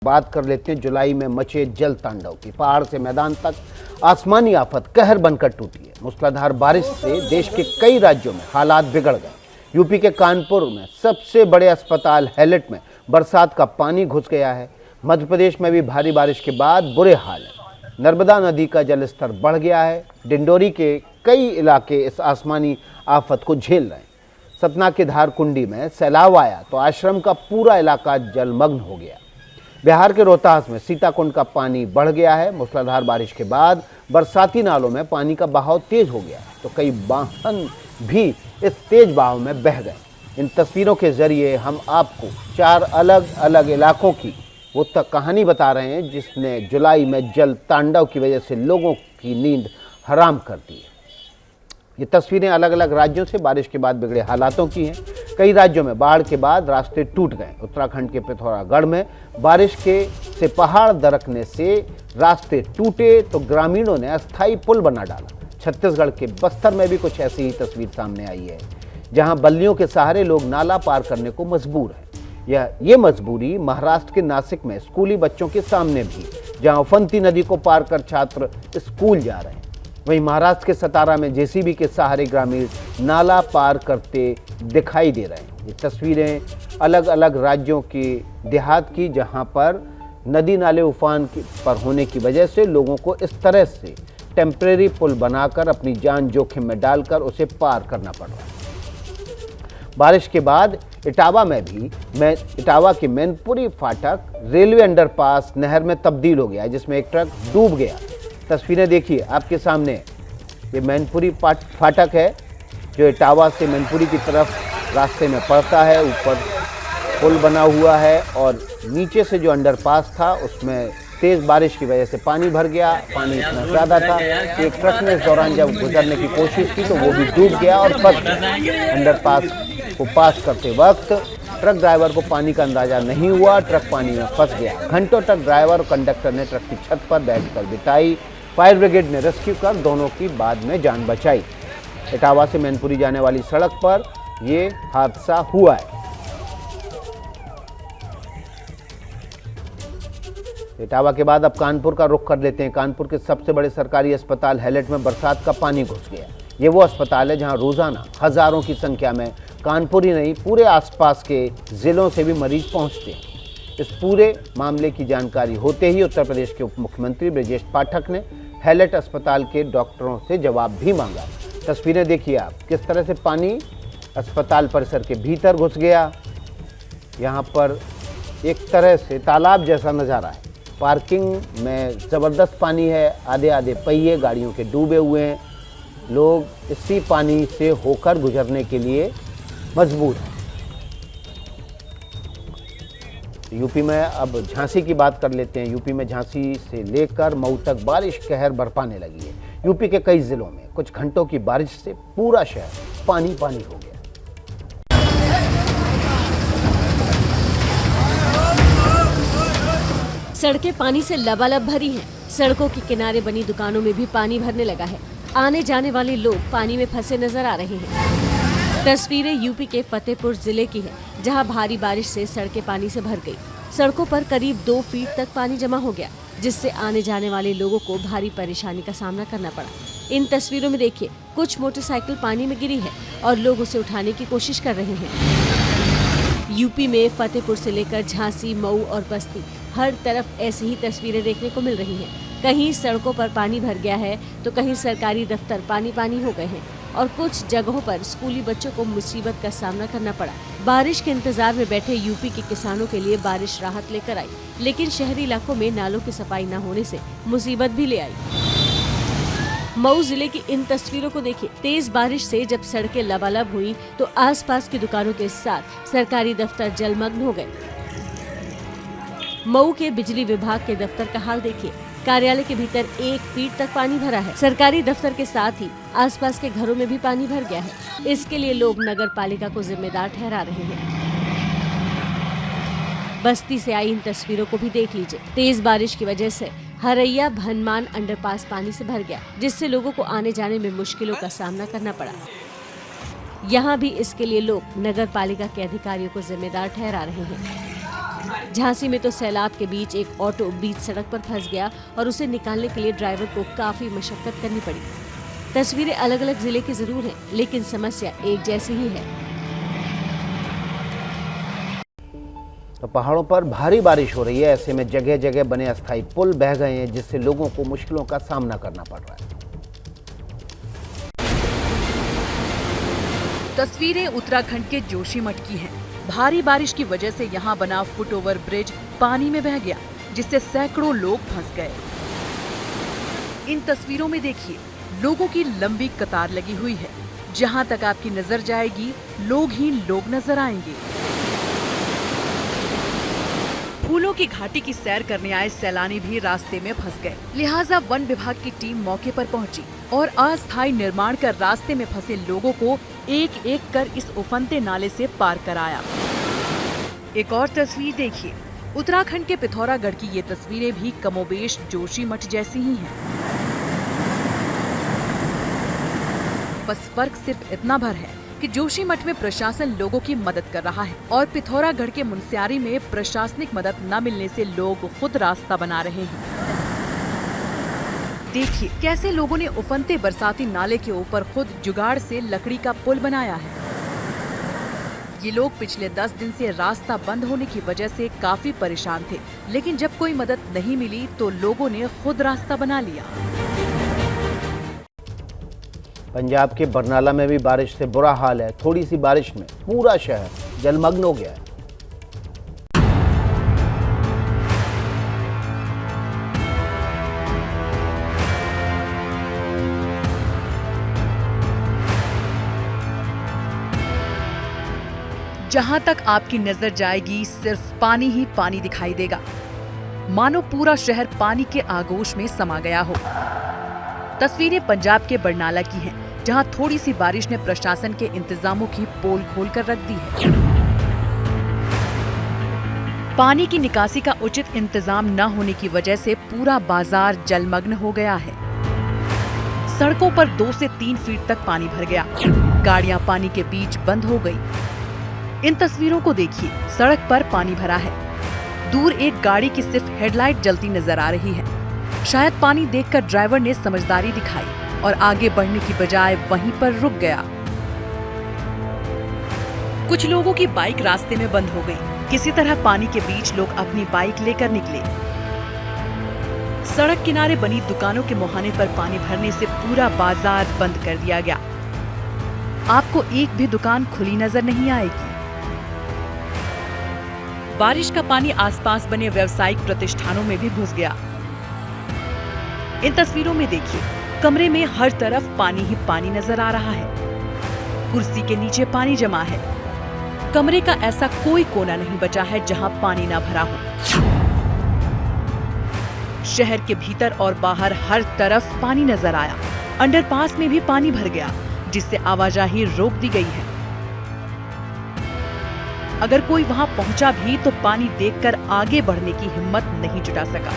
बात कर लेते हैं जुलाई में मचे जल तांडव की। पहाड़ से मैदान तक आसमानी आफत कहर बनकर टूटी है। मूसलाधार बारिश से देश के कई राज्यों में हालात बिगड़ गए। यूपी के कानपुर में सबसे बड़े अस्पताल हैलेट में बरसात का पानी घुस गया है। मध्य प्रदेश में भी भारी बारिश के बाद बुरे हाल है। नर्मदा नदी का जलस्तर बढ़ गया है। डिंडोरी के कई इलाके इस आसमानी आफत को झेल रहे हैं। सतना के धारकुंडी में सैलाब आया तो आश्रम का पूरा इलाका जलमग्न हो गया। बिहार के रोहतास में सीताकुंड का पानी बढ़ गया है। मूसलाधार बारिश के बाद बरसाती नालों में पानी का बहाव तेज हो गया तो कई वाहन भी इस तेज बहाव में बह गए। इन तस्वीरों के जरिए हम आपको 4 अलग अलग इलाकों की वो तक कहानी बता रहे हैं जिसने जुलाई में जल तांडव की वजह से लोगों की नींद हराम कर दी है। ये तस्वीरें अलग अलग राज्यों से बारिश के बाद बिगड़े हालातों की हैं। कई राज्यों में बाढ़ के बाद रास्ते टूट गए। उत्तराखंड के पिथौरागढ़ में बारिश से पहाड़ दरकने से रास्ते टूटे तो ग्रामीणों ने अस्थायी पुल बना डाला। छत्तीसगढ़ के बस्तर में भी कुछ ऐसी ही तस्वीर सामने आई है, जहां बल्लियों के सहारे लोग नाला पार करने को मजबूर हैं। ये मजबूरी महाराष्ट्र के नासिक में स्कूली बच्चों के सामने भी, जहां उफनती नदी को पार कर छात्र स्कूल जा रहे हैं। वहीं महाराष्ट्र के सतारा में जेसीबी के सहारे ग्रामीण नाला पार करते दिखाई दे रहे हैं। ये तस्वीरें अलग अलग राज्यों के देहात की, जहां पर नदी नाले उफान पर होने की वजह से लोगों को इस तरह से टेम्परेरी पुल बनाकर अपनी जान जोखिम में डालकर उसे पार करना पड़ रहा है। बारिश के बाद इटावा के मैनपुरी फाटक रेलवे अंडरपास नहर में तब्दील हो गया है, जिसमें एक ट्रक डूब गया। तस्वीरें देखिए आपके सामने। ये मैनपुरी फाटक है जो इटावा से मैनपुरी की तरफ रास्ते में पड़ता है। ऊपर पुल बना हुआ है और नीचे से जो अंडरपास था उसमें तेज़ बारिश की वजह से पानी भर गया। पानी इतना ज़्यादा था कि एक ट्रक ने इस दौरान जब गुजरने की कोशिश की तो वो भी डूब गया और फंस गया। अंडरपास को पास करते वक्त ट्रक ड्राइवर को पानी का अंदाजा नहीं हुआ, ट्रक पानी में फंस गया। घंटों तक ड्राइवर और कंडक्टर ने ट्रक की छत पर बैठकर बिताई। फायर ब्रिगेड ने रेस्क्यू कर दोनों की बाद में जान बचाई। इटावा से मैनपुरी जाने वाली सड़क पर ये हादसा हुआ है। इटावा के बाद अब कानपुर का रुख कर लेते हैं। कानपुर के सबसे बड़े सरकारी अस्पताल हैलेट में बरसात का पानी घुस गया। ये वो अस्पताल है जहां रोजाना हजारों की संख्या में कानपुर ही नहीं पूरे आसपास के जिलों से भी मरीज पहुंचते हैं। इस पूरे मामले की जानकारी होते ही उत्तर प्रदेश के उप मुख्यमंत्री ब्रजेश पाठक ने हैलेट अस्पताल के डॉक्टरों से जवाब भी मांगा। तस्वीरें देखिए आप, किस तरह से पानी अस्पताल परिसर के भीतर घुस गया। यहाँ पर एक तरह से तालाब जैसा नज़ारा है। पार्किंग में ज़बरदस्त पानी है। आधे आधे पहिए गाड़ियों के डूबे हुए हैं। लोग इसी पानी से होकर गुजरने के लिए मजबूर हैं। यूपी में अब झांसी की बात कर लेते हैं। यूपी में झांसी से लेकर मऊ तक बारिश कहर बरपाने लगी है। यूपी के कई जिलों में कुछ घंटों की बारिश से पूरा शहर पानी पानी हो गया। सड़कें पानी से लबालब भरी हैं। सड़कों के किनारे बनी दुकानों में भी पानी भरने लगा है। आने जाने वाले लोग पानी में फंसे नजर आ रहे हैं। तस्वीरें यूपी के फतेहपुर जिले की है, जहां भारी बारिश से सड़कें पानी से भर गई। सड़कों पर करीब 2 फीट तक पानी जमा हो गया, जिससे आने जाने वाले लोगों को भारी परेशानी का सामना करना पड़ा। इन तस्वीरों में देखिए, कुछ मोटरसाइकिल पानी में गिरी है और लोग उसे उठाने की कोशिश कर रहे हैं। यूपी में फतेहपुर से लेकर झांसी, मऊ और बस्ती हर तरफ ऐसी ही तस्वीरें देखने को मिल रही हैं। कहीं सड़कों पर पानी भर गया है तो कहीं सरकारी दफ्तर पानी पानी हो गए हैं और कुछ जगहों पर स्कूली बच्चों को मुसीबत का सामना करना पड़ा। बारिश के इंतजार में बैठे यूपी के किसानों के लिए बारिश राहत लेकर आई, लेकिन शहरी इलाकों में नालों की सफाई न होने से मुसीबत भी ले आई। मऊ जिले की इन तस्वीरों को देखिए। तेज बारिश से जब सड़कें लबालब हुई तो आसपास की दुकानों के साथ सरकारी दफ्तर जलमग्न हो गए। मऊ के बिजली विभाग के दफ्तर का हाल देखिए। कार्यालय के भीतर 1 फीट तक पानी भरा है। सरकारी दफ्तर के साथ ही आसपास के घरों में भी पानी भर गया है। इसके लिए लोग नगर पालिका को जिम्मेदार ठहरा रहे हैं। बस्ती से आई इन तस्वीरों को भी देख लीजिए। तेज बारिश की वजह से हरैया भनमान अंडरपास पानी से भर गया, जिससे लोगों को आने जाने में मुश्किलों का सामना करना पड़ा। यहाँ भी इसके लिए लोग नगर पालिका के अधिकारियों को जिम्मेदार ठहरा रहे हैं। झांसी में तो सैलाब के बीच एक ऑटो बीच सड़क पर फंस गया और उसे निकालने के लिए ड्राइवर को काफी मशक्कत करनी पड़ी। तस्वीरें अलग अलग जिले की जरूर हैं, लेकिन समस्या एक जैसी ही है। तो पहाड़ों पर भारी बारिश हो रही है, ऐसे में जगह जगह बने अस्थायी पुल बह गए हैं, जिससे लोगों को मुश्किलों का सामना करना पड़ रहा है। तस्वीरें उत्तराखंड के जोशीमठ की हैं। भारी बारिश की वजह से यहाँ बना फुटओवर ब्रिज पानी में बह गया, जिससे सैकड़ों लोग फंस गए। इन तस्वीरों में देखिए, लोगों की लंबी कतार लगी हुई है। जहाँ तक आपकी नजर जाएगी, लोग ही लोग नजर आएंगे। फूलों की घाटी की सैर करने आए सैलानी भी रास्ते में फंस गए। लिहाजा वन विभाग की टीम मौके पर पहुंची और अस्थायी निर्माण कर रास्ते में फंसे लोगों को एक एक कर इस उफनते नाले से पार कराया। एक और तस्वीर देखिए, उत्तराखंड के पिथौरागढ़ की ये तस्वीरें भी कमोबेश जोशीमठ जैसी ही हैं। बस फर्क सिर्फ इतना भर है कि जोशीमठ में प्रशासन लोगों की मदद कर रहा है और पिथौरागढ़ के मुनस्यारी में प्रशासनिक मदद न मिलने से लोग खुद रास्ता बना रहे हैं। देखिए कैसे लोगों ने उफनते बरसाती नाले के ऊपर खुद जुगाड़ से लकड़ी का पुल बनाया है। ये लोग पिछले 10 दिन से रास्ता बंद होने की वजह से काफी परेशान थे, लेकिन जब कोई मदद नहीं मिली तो लोगों ने खुद रास्ता बना लिया। पंजाब के बरनाला में भी बारिश से बुरा हाल है। थोड़ी सी बारिश में पूरा शहर जलमग्न हो गया है। जहाँ तक आपकी नजर जाएगी, सिर्फ पानी ही पानी दिखाई देगा, मानो पूरा शहर पानी के आगोश में समा गया हो। तस्वीरें पंजाब के बरनाला की हैं, जहां थोड़ी सी बारिश ने प्रशासन के इंतजामों की पोल खोलकर रख दी है। पानी की निकासी का उचित इंतजाम न होने की वजह से पूरा बाजार जलमग्न हो गया है। सड़कों पर 2 से 3 फीट तक पानी भर गया। गाड़ियां पानी के बीच बंद हो गई। इन तस्वीरों को देखिए, सड़क पर पानी भरा है। दूर एक गाड़ी की सिर्फ हेडलाइट जलती नजर आ रही है। शायद पानी देखकर ड्राइवर ने समझदारी दिखाई और आगे बढ़ने की बजाय वहीं पर रुक गया। कुछ लोगों की बाइक रास्ते में बंद हो गई। किसी तरह पानी के बीच लोग अपनी बाइक लेकर निकले। सड़क किनारे बनी दुकानों के मुहाने पर पानी भरने से पूरा बाजार बंद कर दिया गया। आपको एक भी दुकान खुली नजर नहीं आएगी। बारिश का पानी आसपास बने व्यावसायिक प्रतिष्ठानों में भी घुस गया। इन तस्वीरों में देखिए, कमरे में हर तरफ पानी ही पानी नजर आ रहा है। कुर्सी के नीचे पानी जमा है। कमरे का ऐसा कोई कोना नहीं बचा है जहां पानी ना भरा हो। शहर के भीतर और बाहर हर तरफ पानी नजर आया। अंडरपास में भी पानी भर गया, जिससे आवाजाही रोक दी गई है। अगर कोई वहां पहुंचा भी तो पानी देखकर आगे बढ़ने की हिम्मत नहीं जुटा सका।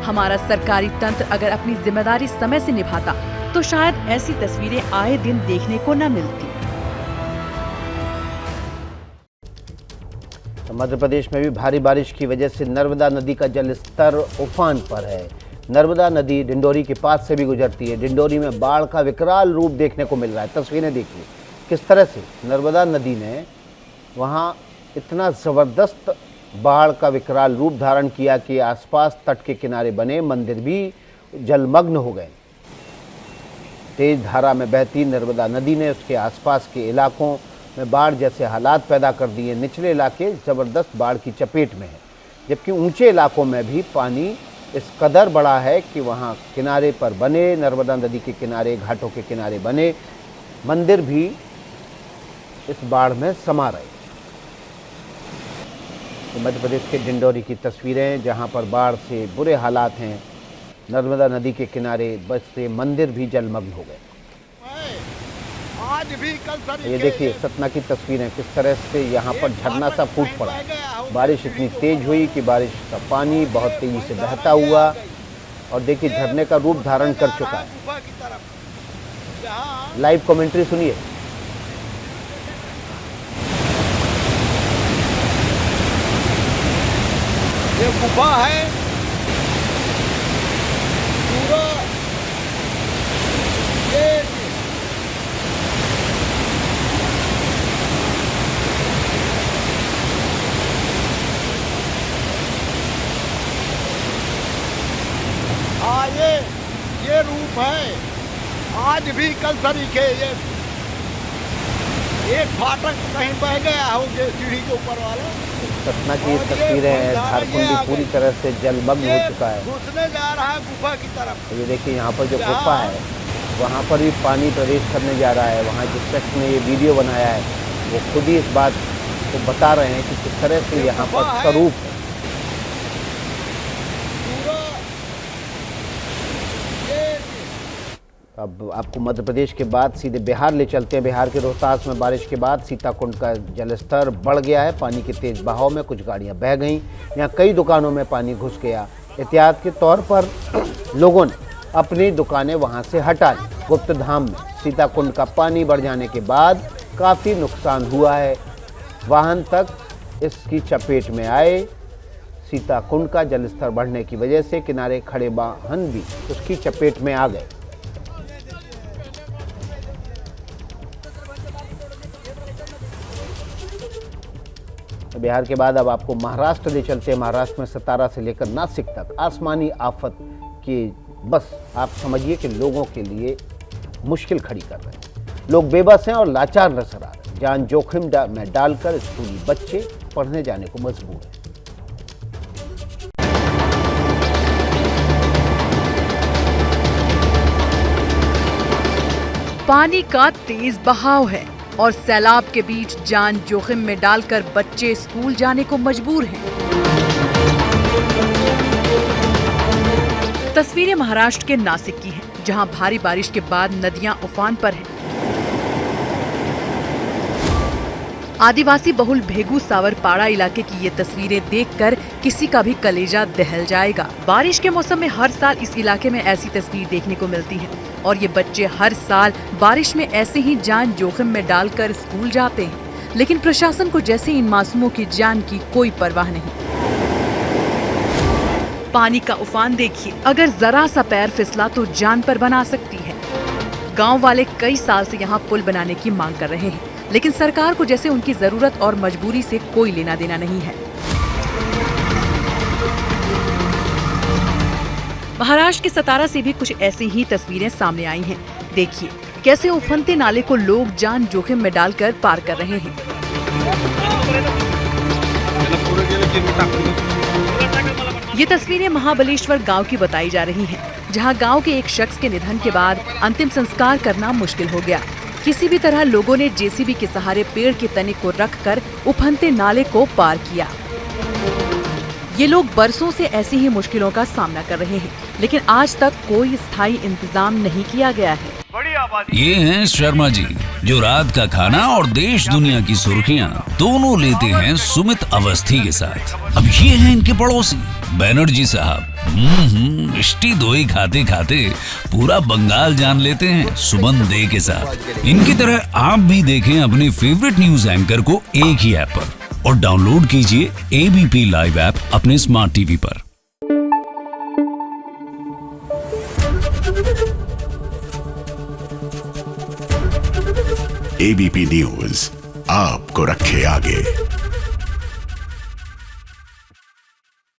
हमारा सरकारी तंत्र अगर अपनी जिम्मेदारी समय से निभाता तो शायद ऐसी तस्वीरें आए दिन देखने को न मिलती। तो मध्य प्रदेश में भी भारी बारिश की वजह से नर्मदा नदी का जल स्तर उफान पर है। नर्मदा नदी डिंडोरी के पास से भी गुजरती है। डिंडोरी में बाढ़ का विकराल रूप देखने को मिल रहा है। तस्वीरें देखिए किस तरह से नर्मदा नदी ने वहाँ इतना ज़बरदस्त बाढ़ का विकराल रूप धारण किया कि आसपास तट के किनारे बने मंदिर भी जलमग्न हो गए। तेज धारा में बहती नर्मदा नदी ने उसके आसपास के इलाकों में बाढ़ जैसे हालात पैदा कर दिए। निचले इलाके ज़बरदस्त बाढ़ की चपेट में है, जबकि ऊंचे इलाकों में भी पानी इस कदर बड़ा है कि वहाँ किनारे पर बने नर्मदा नदी के किनारे, घाटों के किनारे बने मंदिर भी इस बाढ़ में समा रहे। तो मध्य प्रदेश के डिंडोरी की तस्वीरें, जहां पर बाढ़ से बुरे हालात हैं। नर्मदा नदी के किनारे बसे मंदिर भी जलमग्न हो गए। आज भी कल ये देखिए सतना की तस्वीरें, किस तरह से यहाँ पर झरना सा फूट पड़ा। बारिश इतनी तेज हुई कि बारिश का पानी बहुत तेजी से बहता हुआ और देखिए झरने का रूप धारण कर चुका है। लाइव कमेंट्री सुनिए। ये गुफा है पूरा ये ये रूप है आज भी कल तरीके ये फाटक कहीं बह गया हो ये सीढ़ी के ऊपर वाला। सतना की तस्वीरें हैं, झारखंडी पूरी तरह से जलमग्न हो चुका है। घुसने जा रहा है गुफा की तरफ। ये देखिए यहाँ पर जो गुफा है वहाँ पर भी पानी प्रवेश करने जा रहा है। वहाँ जिस शख्स ने ये वीडियो बनाया है वो खुद ही इस बात को बता रहे हैं कि किस तरह से यहाँ पर स्वरूप है। अब आपको मध्य प्रदेश के बाद सीधे बिहार ले चलते हैं। बिहार के रोहतास में बारिश के बाद सीताकुंड का जलस्तर बढ़ गया है। पानी के तेज बहाव में कुछ गाड़ियां बह गईं। यहाँ कई दुकानों में पानी घुस गया। एहतियात के तौर पर लोगों ने अपनी दुकानें वहां से हटा ली। गुप्तधाम में सीताकुंड का पानी बढ़ जाने के बाद काफ़ी नुकसान हुआ है। वाहन तक इसकी चपेट में आए। सीताकुंड का जलस्तर बढ़ने की वजह से किनारे खड़े वाहन भी उसकी चपेट में आ गए। बिहार के बाद अब आपको महाराष्ट्र ले चलते हैं। महाराष्ट्र में सतारा से लेकर नासिक तक आसमानी आफत की बस आप समझिए कि लोगों के लिए मुश्किल खड़ी कर रहे हैं। लोग बेबस हैं और लाचार नजर आ रहे हैं। जान जोखिम में डालकर स्कूली बच्चे पढ़ने जाने को मजबूर हैं। पानी का तेज बहाव है और सैलाब के बीच जान जोखिम में डालकर बच्चे स्कूल जाने को मजबूर हैं। तस्वीरें महाराष्ट्र के नासिक की हैं, जहां भारी बारिश के बाद नदियां उफान पर हैं। आदिवासी बहुल भेगू सावरपाड़ा इलाके की ये तस्वीरें देखकर किसी का भी कलेजा दहल जाएगा। बारिश के मौसम में हर साल इस इलाके में ऐसी तस्वीर देखने को मिलती है और ये बच्चे हर साल बारिश में ऐसे ही जान जोखिम में डालकर स्कूल जाते हैं। लेकिन प्रशासन को जैसे इन मासूमों की जान की कोई परवाह नहीं। पानी का उफान देखिए, अगर जरा सा पैर फिसला तो जान पर बना सकती है। गांव वाले कई साल से यहाँ पुल बनाने की मांग कर रहे हैं, लेकिन सरकार को जैसे उनकी जरूरत और मजबूरी से कोई लेना देना नहीं है। महाराष्ट्र के सतारा से भी कुछ ऐसी ही तस्वीरें सामने आई हैं। देखिए कैसे उफनते नाले को लोग जान जोखिम में डालकर पार कर रहे हैं। ये तस्वीरें महाबलेश्वर गांव की बताई जा रही हैं, जहां गांव के एक शख्स के निधन के बाद अंतिम संस्कार करना मुश्किल हो गया। किसी भी तरह लोगों ने जेसीबी के सहारे पेड़ के तने को रखकर उफनते नाले को पार किया। ये लोग बरसों से ऐसी ही मुश्किलों का सामना कर रहे हैं, लेकिन आज तक कोई स्थायी इंतजाम नहीं किया गया है। ये हैं शर्मा जी, जो रात का खाना और देश दुनिया की सुर्खियां दोनों लेते हैं सुमित अवस्थी के साथ। अब ये हैं इनके पड़ोसी बैनर्जी साहब। मिष्टी दोई खाते खाते पूरा बंगाल जान लेते हैं सुमन दे के साथ। इनकी तरह आप भी देखें अपने फेवरेट न्यूज एंकर को एक ही ऐप पर और डाउनलोड कीजिए एबीपी लाइव ऐप अपने स्मार्ट टीवी पर। एबीपी न्यूज आपको रखे आगे।